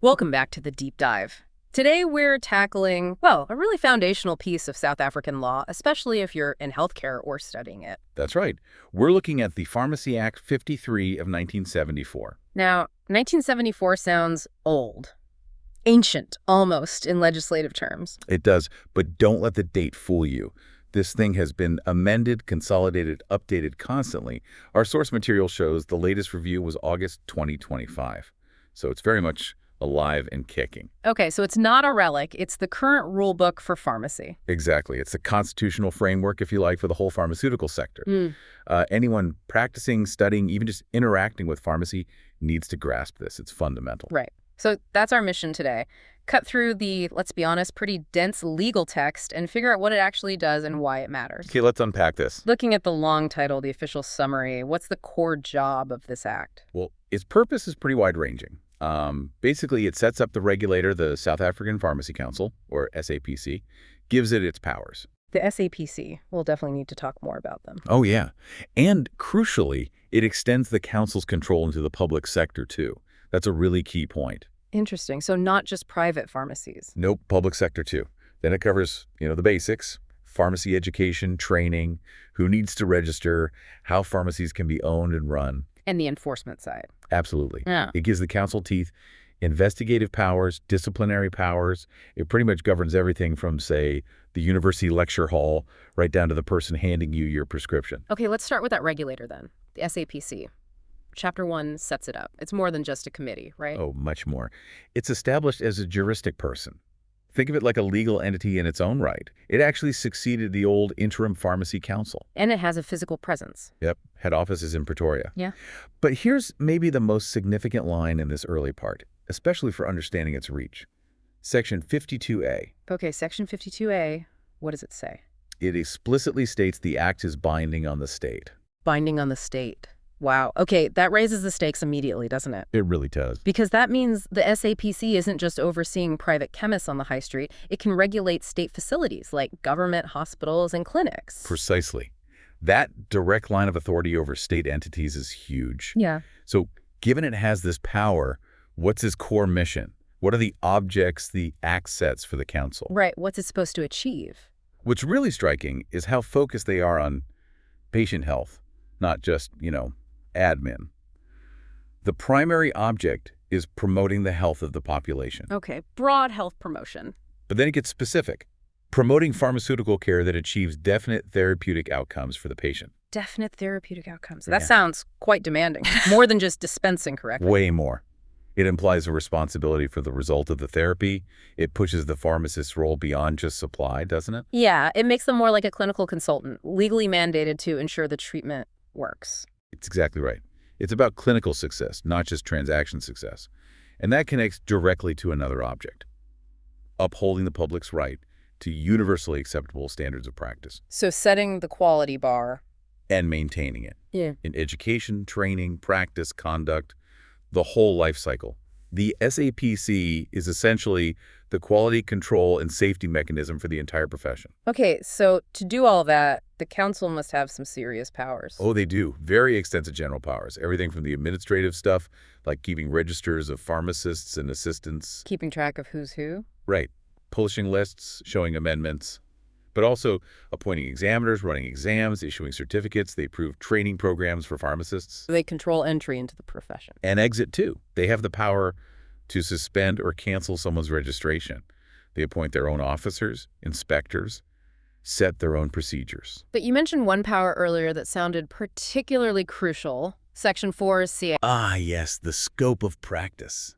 Welcome back to the Deep Dive. Today we're tackling, well, a really foundational piece of South African law, especially if you're in healthcare or studying it. That's right. We're looking at the Pharmacy Act 53 of 1974. Now, 1974 sounds old. Ancient, almost, in legislative terms. It does, but don't let the date fool you. This thing has been amended, consolidated, updated constantly. Our source material shows the latest review was August 2025. So it's very much alive and kicking. Okay, so it's not a relic. It's the current rule book for pharmacy. Exactly. It's the constitutional framework, if you like, for the whole pharmaceutical sector. Anyone practicing, studying, even just interacting with pharmacy needs to grasp this. It's fundamental. Right. So that's our mission today. Cut through the, let's be honest, pretty dense legal text and figure out what it actually does and why it matters. Okay, let's unpack this. Looking at the long title, the official summary, what's the core job of this act? Well, its purpose is pretty wide-ranging. Basically, it sets up the regulator, the South African Pharmacy Council, or SAPC, gives it its powers. The SAPC. We'll definitely need to talk more about them. Oh, yeah. And crucially, it extends the council's control into the public sector, too. That's a really key point. Interesting. So not just private pharmacies. Nope, public sector, too. Then it covers, the basics, pharmacy education, training, who needs to register, how pharmacies can be owned and run. And the enforcement side. Absolutely. Yeah. It gives the council teeth, investigative powers, disciplinary powers. It pretty much governs everything from, say, the university lecture hall right down to the person handing you your prescription. Okay, let's start with that regulator then, the SAPC. Chapter 1 sets it up. It's more than just a committee, right? Oh, much more. It's established as a juristic person. Think of it like a legal entity in its own right. It actually succeeded the old Interim Pharmacy Council. And it has a physical presence. Yep, head office is in Pretoria. Yeah. But here's maybe the most significant line in this early part, especially for understanding its reach. Section 52A. Okay, Section 52A, what does it say? It explicitly states the act is binding on the state. Binding on the state. Wow. Okay, that raises the stakes immediately, doesn't it? It really does. Because that means the SAPC isn't just overseeing private chemists on the high street. It can regulate state facilities like government, hospitals, and clinics. Precisely. That direct line of authority over state entities is huge. Yeah. So given it has this power, what's its core mission? What are the objects the act sets for the council? Right. What's it supposed to achieve? What's really striking is how focused they are on patient health, not just, admin. The primary object is promoting the health of the population. Okay, broad health promotion. But then it gets specific. Promoting pharmaceutical care that achieves definite therapeutic outcomes for the patient. Definite therapeutic outcomes. That sounds quite demanding. More than just dispensing correctly. Way more. It implies a responsibility for the result of the therapy. It pushes the pharmacist's role beyond just supply, doesn't it? Yeah, it makes them more like a clinical consultant, legally mandated to ensure the treatment works. It's exactly right. It's about clinical success, not just transaction success. And that connects directly to another object, upholding the public's right to universally acceptable standards of practice. So setting the quality bar. And maintaining it. Yeah. In education, training, practice, conduct, the whole life cycle. The SAPC is essentially the quality control and safety mechanism for the entire profession. Okay, so to do all that, the council must have some serious powers. Oh, they do. Very extensive general powers. Everything from the administrative stuff, like keeping registers of pharmacists and assistants. Keeping track of who's who? Right. Publishing lists, showing amendments. But also appointing examiners, running exams, issuing certificates. They approve training programs for pharmacists. They control entry into the profession. And exit, too. They have the power to suspend or cancel someone's registration. They appoint their own officers, inspectors, set their own procedures. But you mentioned one power earlier that sounded particularly crucial. Section 4 CA. Ah, yes, the scope of practice.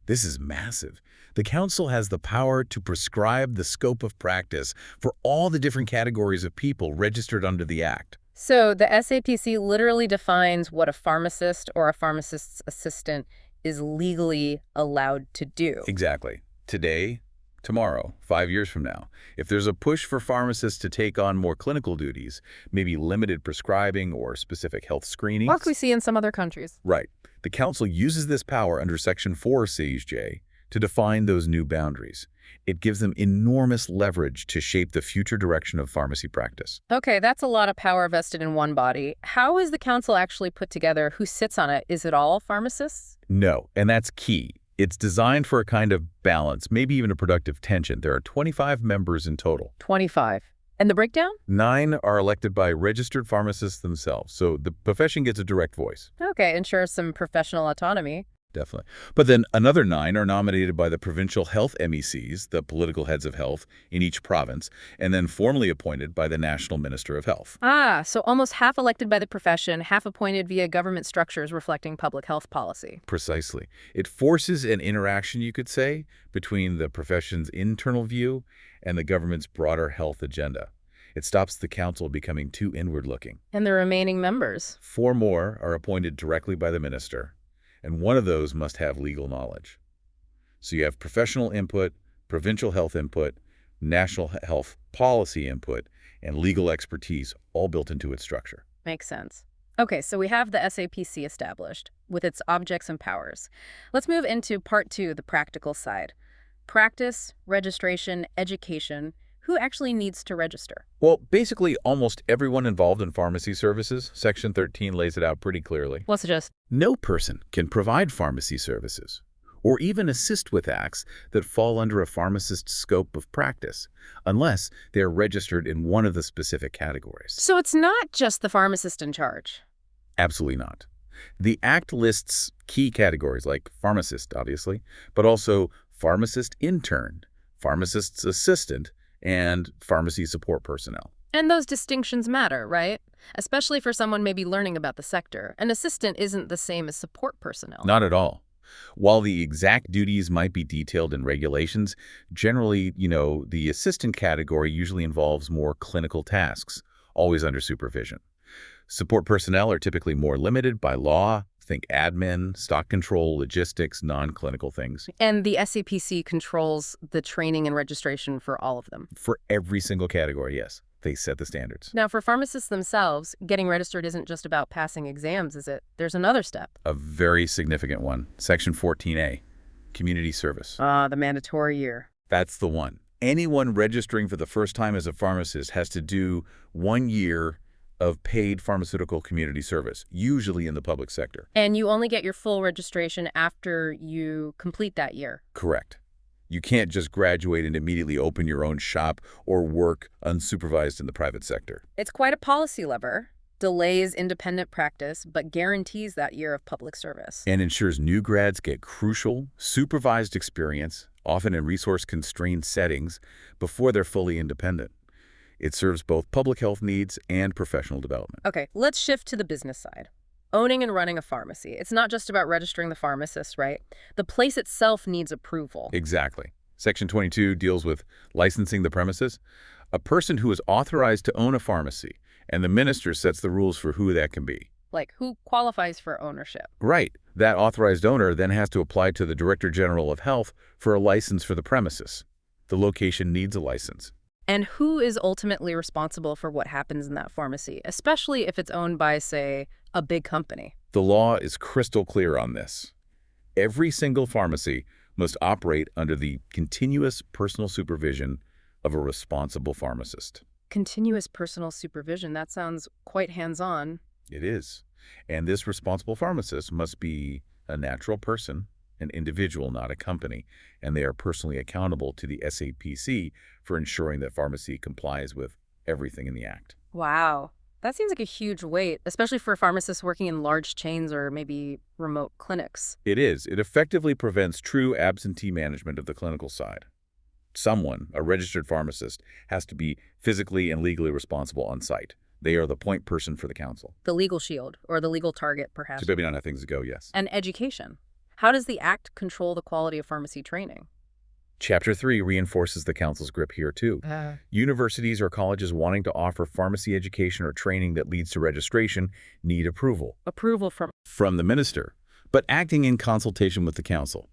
This is massive. The council has the power to prescribe the scope of practice for all the different categories of people registered under the Act. So the SAPC literally defines what a pharmacist or a pharmacist's assistant is legally allowed to do. Exactly. Today, tomorrow, 5 years from now, if there's a push for pharmacists to take on more clinical duties, maybe limited prescribing or specific health screenings. Like we see in some other countries. Right. The council uses this power under Section 4 J to define those new boundaries. It gives them enormous leverage to shape the future direction of pharmacy practice. Okay, that's a lot of power vested in one body. How is the council actually put together? Who sits on it? Is it all pharmacists? No, and that's key. It's designed for a kind of balance, maybe even a productive tension. There are 25 members in total. 25. And the breakdown? 9 are elected by registered pharmacists themselves, so the profession gets a direct voice. Okay, ensures some professional autonomy. Definitely. But then another 9 are nominated by the provincial health MECs, the political heads of health in each province, and then formally appointed by the National Minister of Health. Ah, so almost half elected by the profession, half appointed via government structures reflecting public health policy. Precisely. It forces an interaction, you could say, between the profession's internal view and the government's broader health agenda. It stops the council becoming too inward-looking. And the remaining members? 4 more are appointed directly by the minister, and one of those must have legal knowledge. So you have professional input, provincial health input, national health policy input, and legal expertise all built into its structure. Makes sense. Okay, so we have the SAPC established, with its objects and powers. Let's move into part 2, the practical side. Practice, registration, education. Who actually needs to register? Well, basically almost everyone involved in pharmacy services. Section 13 lays it out pretty clearly. Let's just... No person can provide pharmacy services or even assist with acts that fall under a pharmacist's scope of practice, unless they are registered in one of the specific categories. So it's not just the pharmacist in charge? Absolutely not. The Act lists key categories like pharmacist, obviously, but also pharmacist intern, pharmacist's assistant, and pharmacy support personnel. And those distinctions matter, right? Especially for someone maybe learning about the sector. An assistant isn't the same as support personnel. Not at all. While the exact duties might be detailed in regulations, generally, the assistant category usually involves more clinical tasks, always under supervision. Support personnel are typically more limited by law. Think admin, stock control, logistics, non-clinical things. And the SAPC controls the training and registration for all of them? For every single category, yes. They set the standards. Now, for pharmacists themselves, getting registered isn't just about passing exams, is it? There's another step. A very significant one. Section 14A, community service. Ah, the mandatory year. That's the one. Anyone registering for the first time as a pharmacist has to do 1 year of paid pharmaceutical community service, usually in the public sector. And you only get your full registration after you complete that year. Correct. You can't just graduate and immediately open your own shop or work unsupervised in the private sector. It's quite a policy lever. Delays independent practice, but guarantees that year of public service. And ensures new grads get crucial, supervised experience, often in resource-constrained settings, before they're fully independent. It serves both public health needs and professional development. Okay, let's shift to the business side. Owning and running a pharmacy. It's not just about registering the pharmacist, right? The place itself needs approval. Exactly. Section 22 deals with licensing the premises. A person who is authorized to own a pharmacy, and the minister sets the rules for who that can be. Like, who qualifies for ownership? Right. That authorized owner then has to apply to the Director General of Health for a license for the premises. The location needs a license. And who is ultimately responsible for what happens in that pharmacy, especially if it's owned by, say, a big company? The law is crystal clear on this. Every single pharmacy must operate under the continuous personal supervision of a responsible pharmacist. Continuous personal supervision, that sounds quite hands-on. It is. And this responsible pharmacist must be a natural person, an individual, not a company, and they are personally accountable to the SAPC for ensuring that pharmacy complies with everything in the Act. Wow. That seems like a huge weight, especially for pharmacists working in large chains or maybe remote clinics. It is. It effectively prevents true absentee management of the clinical side. Someone, a registered pharmacist, has to be physically and legally responsible on site. They are the point person for the council. The legal shield, or the legal target, perhaps. Depending on how things go, yes. And education. How does the Act control the quality of pharmacy training? Chapter 3 reinforces the council's grip here, too. Universities or colleges wanting to offer pharmacy education or training that leads to registration need approval. Approval From the minister, but acting in consultation with the council.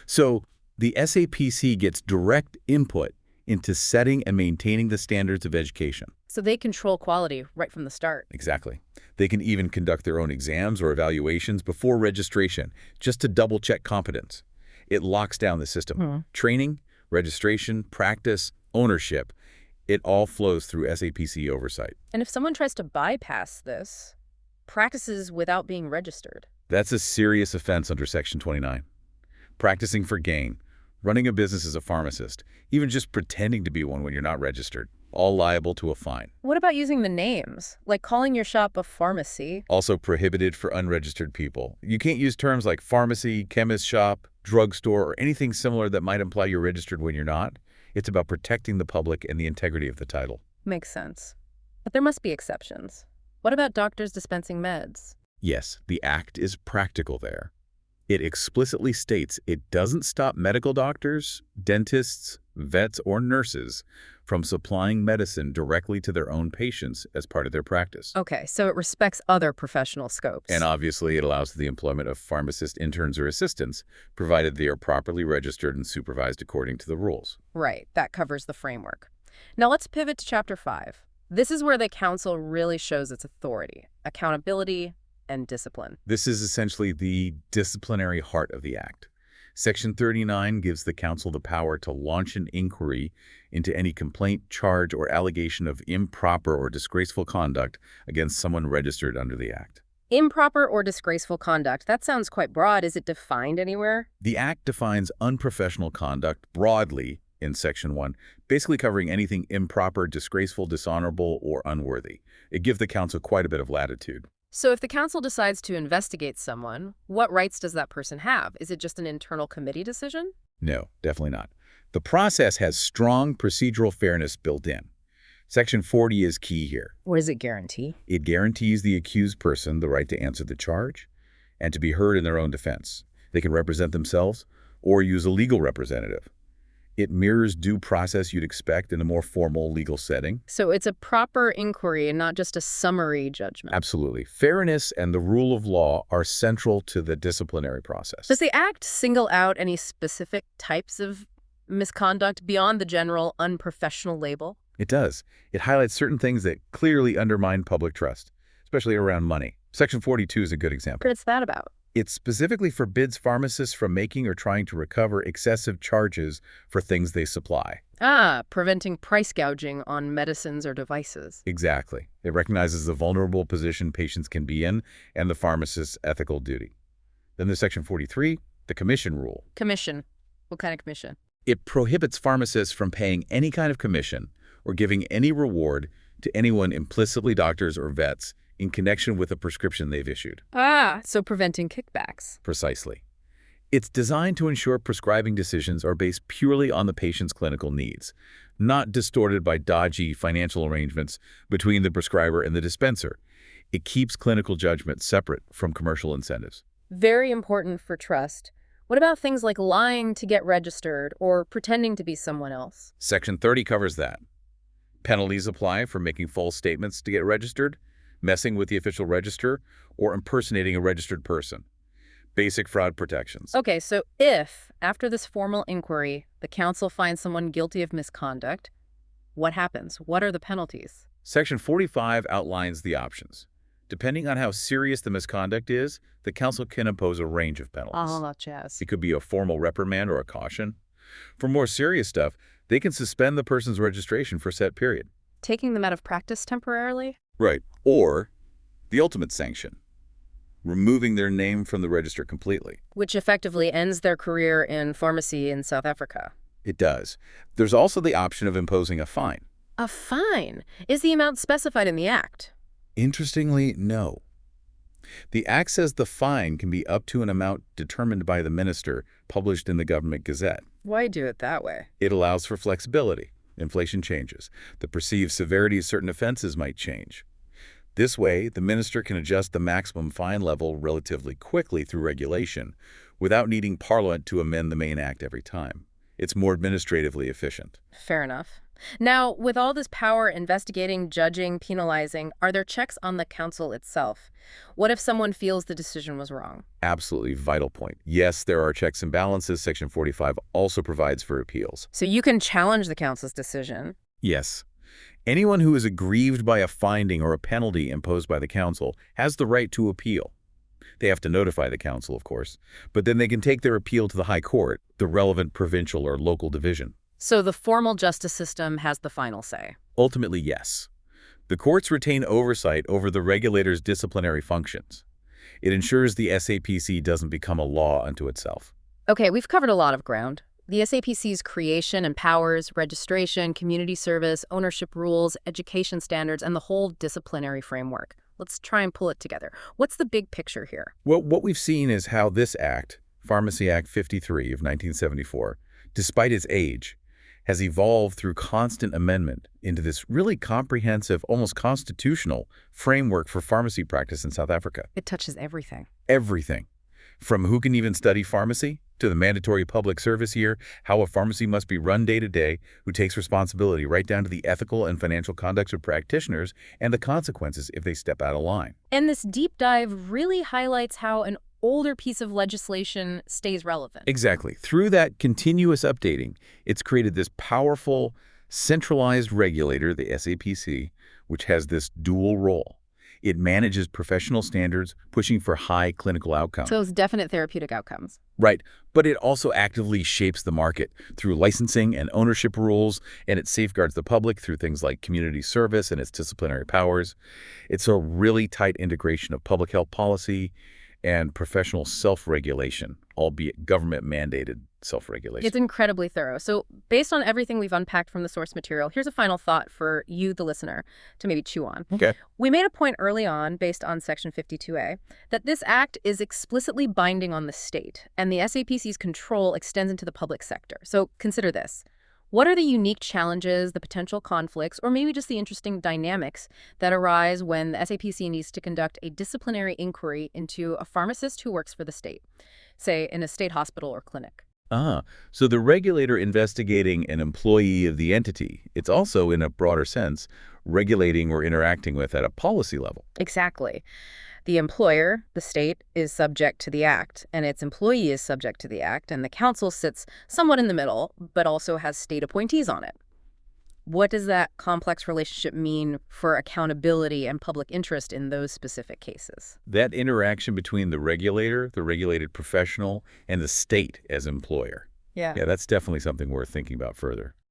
So the SAPC gets direct input into setting and maintaining the standards of education. So they control quality right from the start. Exactly. They can even conduct their own exams or evaluations before registration, just to double-check competence. It locks down the system. Training, registration, practice, ownership, it all flows through SAPC oversight. And if someone tries to bypass this, practices without being registered? That's a serious offense under Section 29. practicing for gain, running a business as a pharmacist, even just pretending to be one when you're not registered, all liable to a fine. What about using the names, like calling your shop a pharmacy? Also prohibited for unregistered people. You can't use terms like pharmacy, chemist shop, drugstore, or anything similar that might imply you're registered when you're not. It's about protecting the public and the integrity of the title. Makes sense. But there must be exceptions. What about doctors dispensing meds? Yes, the Act is practical there. It explicitly states it doesn't stop medical doctors, dentists, vets, or nurses from supplying medicine directly to their own patients as part of their practice. Okay, so it respects other professional scopes. And obviously, it allows the employment of pharmacist interns or assistants, provided they are properly registered and supervised according to the rules. Right, that covers the framework. Now let's pivot to Chapter 5. This is where the council really shows its authority, accountability, and discipline. This is essentially the disciplinary heart of the Act. Section 39 gives the council the power to launch an inquiry into any complaint, charge, or allegation of improper or disgraceful conduct against someone registered under the Act. Improper or disgraceful conduct, that sounds quite broad. Is it defined anywhere? The Act defines unprofessional conduct broadly in Section 1, basically covering anything improper, disgraceful, dishonorable, or unworthy. It gives the council quite a bit of latitude. So if the council decides to investigate someone, what rights does that person have? Is it just an internal committee decision? No, definitely not. The process has strong procedural fairness built in. Section 40 is key here. What does it guarantee? It guarantees the accused person the right to answer the charge and to be heard in their own defense. They can represent themselves or use a legal representative. It mirrors due process you'd expect in a more formal legal setting. So it's a proper inquiry and not just a summary judgment. Absolutely. Fairness and the rule of law are central to the disciplinary process. Does the Act single out any specific types of misconduct beyond the general unprofessional label? It does. It highlights certain things that clearly undermine public trust, especially around money. Section 42 is a good example. What's that about? It specifically forbids pharmacists from making or trying to recover excessive charges for things they supply. Preventing price gouging on medicines or devices. Exactly. It recognizes the vulnerable position patients can be in and the pharmacist's ethical duty. Then there's Section 43, the commission rule. Commission. What kind of commission? It prohibits pharmacists from paying any kind of commission or giving any reward to anyone, implicitly doctors or vets, in connection with a prescription they've issued. So preventing kickbacks. Precisely. It's designed to ensure prescribing decisions are based purely on the patient's clinical needs, not distorted by dodgy financial arrangements between the prescriber and the dispenser. It keeps clinical judgment separate from commercial incentives. Very important for trust. What about things like lying to get registered or pretending to be someone else? Section 30 covers that. Penalties apply for making false statements to get registered, messing with the official register, or impersonating a registered person. Basic fraud protections. Okay, so if, after this formal inquiry, the council finds someone guilty of misconduct, what happens? What are the penalties? Section 45 outlines the options. Depending on how serious the misconduct is, the council can impose a range of penalties. All that jazz. It could be a formal reprimand or a caution. For more serious stuff, they can suspend the person's registration for a set period. Taking them out of practice temporarily? Right. Or the ultimate sanction, removing their name from the register completely. Which effectively ends their career in pharmacy in South Africa. It does. There's also the option of imposing a fine. A fine? Is the amount specified in the Act? Interestingly, no. The Act says the fine can be up to an amount determined by the minister, published in the Government Gazette. Why do it that way? It allows for flexibility. Inflation changes. The perceived severity of certain offenses might change. This way, the minister can adjust the maximum fine level relatively quickly through regulation without needing Parliament to amend the main Act every time. It's more administratively efficient. Fair enough. Now, with all this power investigating, judging, penalizing, are there checks on the council itself? What if someone feels the decision was wrong? Absolutely vital point. Yes, there are checks and balances. Section 45 also provides for appeals. So you can challenge the council's decision. Yes. Anyone who is aggrieved by a finding or a penalty imposed by the council has the right to appeal. They have to notify the council, of course, but then they can take their appeal to the High Court, the relevant provincial or local division. So the formal justice system has the final say? Ultimately, yes. The courts retain oversight over the regulator's disciplinary functions. It ensures the SAPC doesn't become a law unto itself. Okay, we've covered a lot of ground. The SAPC's creation and powers, registration, community service, ownership rules, education standards, and the whole disciplinary framework. Let's try and pull it together. What's the big picture here? Well, what we've seen is how this act, Pharmacy Act 53 of 1974, despite its age, has evolved through constant amendment into this really comprehensive, almost constitutional framework for pharmacy practice in South Africa. It touches everything. Everything. From who can even study pharmacy, to the mandatory public service year, how a pharmacy must be run day to day, who takes responsibility, right down to the ethical and financial conduct of practitioners and the consequences if they step out of line. And this deep dive really highlights how an older piece of legislation stays relevant. Exactly. Through that continuous updating, it's created this powerful, centralized regulator, the SAPC, which has this dual role. It manages professional standards, pushing for high clinical outcomes. So those definite therapeutic outcomes. Right, but it also actively shapes the market through licensing and ownership rules, and it safeguards the public through things like community service and its disciplinary powers. It's a really tight integration of public health policy and professional self-regulation, albeit government-mandated self-regulation. It's incredibly thorough. So based on everything we've unpacked from the source material, here's a final thought for you, the listener, to maybe chew on. Okay. We made a point early on, based on Section 52A, that this act is explicitly binding on the state, and the SAPC's control extends into the public sector. So consider this. What are the unique challenges, the potential conflicts, or maybe just the interesting dynamics that arise when the SAPC needs to conduct a disciplinary inquiry into a pharmacist who works for the state, say in a state hospital or clinic? So the regulator investigating an employee of the entity, it's also, in a broader sense, regulating or interacting with at a policy level. Exactly. The employer, the state, is subject to the act, and its employee is subject to the act, and the council sits somewhat in the middle, but also has state appointees on it. What does that complex relationship mean for accountability and public interest in those specific cases? That interaction between the regulator, the regulated professional, and the state as employer. Yeah. Yeah, that's definitely something worth thinking about further.